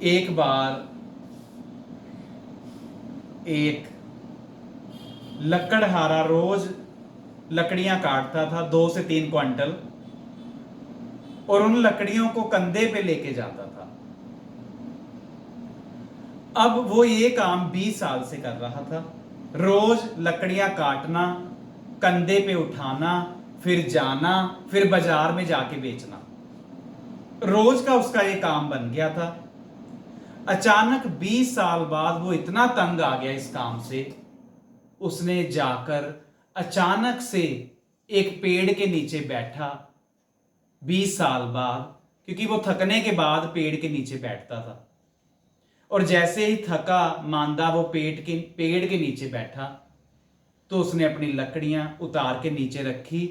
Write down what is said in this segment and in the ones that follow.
एक बार एक लकड़हारा रोज लकड़ियां काटता था 2 से 3 क्विंटल, और उन लकड़ियों को कंधे पे लेके जाता था। अब वो ये काम 20 साल से कर रहा था। रोज लकड़ियां काटना, कंधे पे उठाना, फिर जाना, फिर बाजार में जाके बेचना, रोज का उसका ये काम बन गया था। अचानक 20 साल बाद वो इतना तंग आ गया इस काम से, उसने जाकर अचानक से एक पेड़ के नीचे बैठा 20 साल बाद, क्योंकि वो थकने के बाद पेड़ के नीचे बैठता था। और जैसे ही थका मांदा वो पेड़ के नीचे बैठा, तो उसने अपनी लकड़ियां उतार के नीचे रखी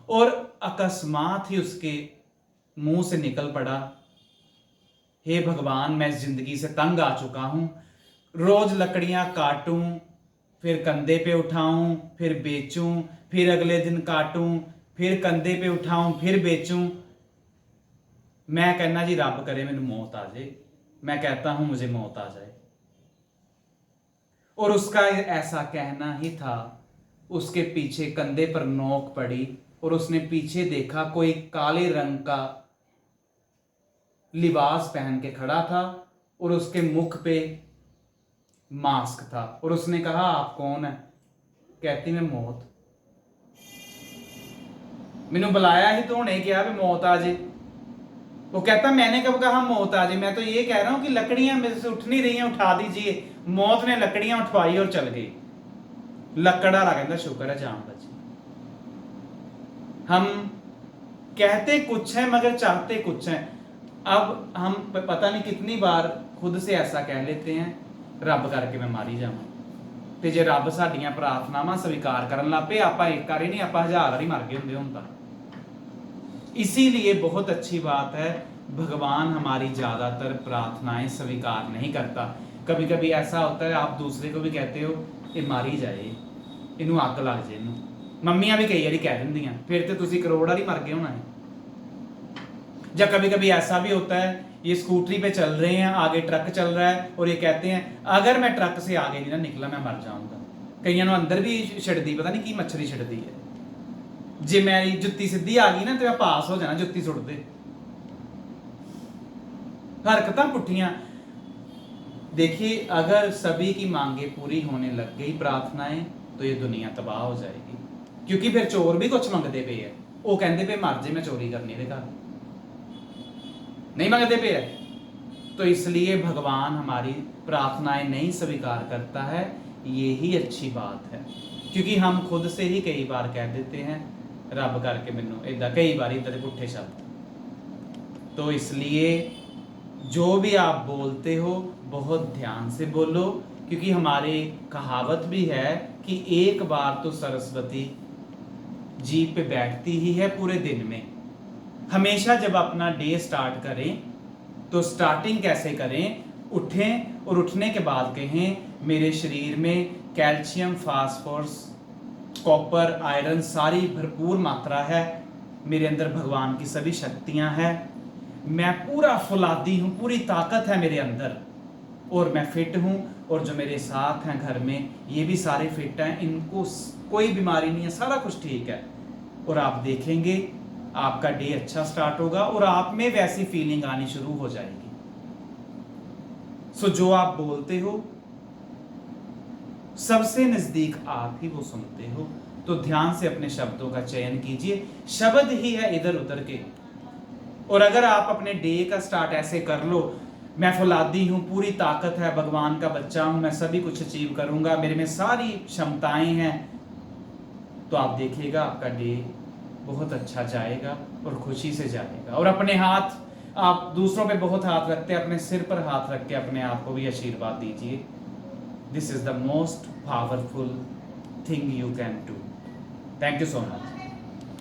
और अकस्मात ही उसके मुंह से निकल पड़ा, हे भगवान, मैं इस जिंदगी से तंग आ चुका हूं। रोज लकड़ियां काटूं, फिर कंधे पे उठाऊं, फिर बेचूं, फिर अगले दिन काटूं, फिर कंधे पे उठाऊं, फिर बेचूं। मैं कहना जी रब करे मैनू मौत आ जाए, मैं कहता हूं मुझे मौत आ जाए। और उसका ऐसा कहना ही था। उसके पीछे कंधे पर नोक पड़ी और उसने पीछे देखा, कोई काले रंग का लिबास पहन के खड़ा था और उसके मुख पे मास्क था। और उसने कहा, आप कौन है? कहती, मैं मौत। मैनू बुलाया ही तो उन्हें क्या भी मौत आ जाए? वो कहता, मैंने कब कहा मौत आ जाए? मैं तो ये कह रहा हूं कि लकड़ियां मेरे से उठ नहीं रही हैं, उठा दीजिए। मौत ने लकड़ियां उठवाई और चल गई। लकड़ा कहता, शुक्र है जान बची। हम कहते कुछ है मगर चाहते कुछ है। अब हम पता नहीं कितनी बार खुद से ऐसा कह लेते हैं, रब करके मैं मारी जावां। ਤੇ ਜੇ ਰੱਬ ਸਾਡੀਆਂ ਪ੍ਰਾਰਥਨਾਵਾਂ स्वीकार करन ਲੱਗ ਪਏ, ਆਪਾਂ ਇੱਕ ਵਾਰੀ नहीं, ਆਪਾਂ 1000 ਵਾਰੀ मर गए ਹੁੰਦੇ ਹੁਣ ਤਾਂ। इसीलिए बहुत अच्छी बात है, भगवान हमारी ज़्यादातर प्रार्थनाएं स्वीकार नहीं करता। कभी कभी ऐसा होता है, आप दूसरे को भी कहते हो ये मारी जाए, इनू अग लग जाए, इनू। मम्मियां भी कई बार कह दिंदियां, फिर तो तुसी करोड़ वारी मर गए होना है। या कभी कभी ऐसा भी होता है, ये स्कूटरी पे चल रहे हैं, आगे ट्रक चल रहा है और ये कहते हैं अगर मैं ट्रक से आगे नहीं ना निकला मैं मर जाऊंगा। कईयों अंदर भी छिड़दी, पता नहीं की मच्छरी छिड़दी है। जे मेरी जुत्ती सीधी आ गई ना तो मैं पास हो जाना, जुत्ती सुट दे। हरकतां पुठियां। देखिए, अगर सभी की मांगे पूरी होने लग गई प्रार्थनाएं, तो ये दुनिया तबाह हो जाएगी। क्योंकि फिर चोर भी कुछ मंगते पे है, वो कहते पे मर जे मैं चोरी करनी दे घर, नहीं मंगते पे है। तो इसलिए भगवान हमारी प्रार्थनाएं नहीं स्वीकार करता है, ये ही अच्छी बात है। क्योंकि हम खुद से ही कई बार कह देते हैं, रब करके मैनू इदा, कई बार इदा के पुट्ठे शब्द। तो इसलिए जो भी आप बोलते हो बहुत ध्यान से बोलो, क्योंकि हमारे कहावत भी है कि एक बार तो सरस्वती जीभ पे बैठती ही है पूरे दिन में। हमेशा जब अपना डे स्टार्ट करें तो स्टार्टिंग कैसे करें? उठें और उठने के बाद कहें, मेरे शरीर में कैल्शियम, फास्फोरस, कॉपर, आयरन सारी भरपूर मात्रा है, मेरे अंदर भगवान की सभी शक्तियां हैं, मैं पूरा फौलादी हूँ, पूरी ताकत है मेरे अंदर, और मैं फिट हूँ, और जो मेरे साथ हैं घर में ये भी सारे फिट हैं, इनको कोई बीमारी नहीं है, सारा कुछ ठीक है। और आप देखेंगे आपका डे अच्छा स्टार्ट होगा और आप में वैसी फीलिंग आनी शुरू हो जाएगी। सो जो आप बोलते हो सबसे नजदीक आप ही वो सुनते हो, तो ध्यान से अपने शब्दों का चयन कीजिए। शब्द ही है इधर उधर के। और अगर आप अपने डे का स्टार्ट ऐसे कर लो, मैं फौलादी हूं, पूरी ताकत है, भगवान का बच्चा हूं, मैं सभी कुछ अचीव करूंगा, मेरे में सारी क्षमताएं हैं, तो आप देखिएगा आपका डे बहुत अच्छा जाएगा और खुशी से जाएगा। और अपने हाथ, आप दूसरों पे बहुत हाथ रखते हैं, अपने सिर पर हाथ रख के अपने आप को भी आशीर्वाद दीजिए। This is the most powerful thing you can do. Thank you so much.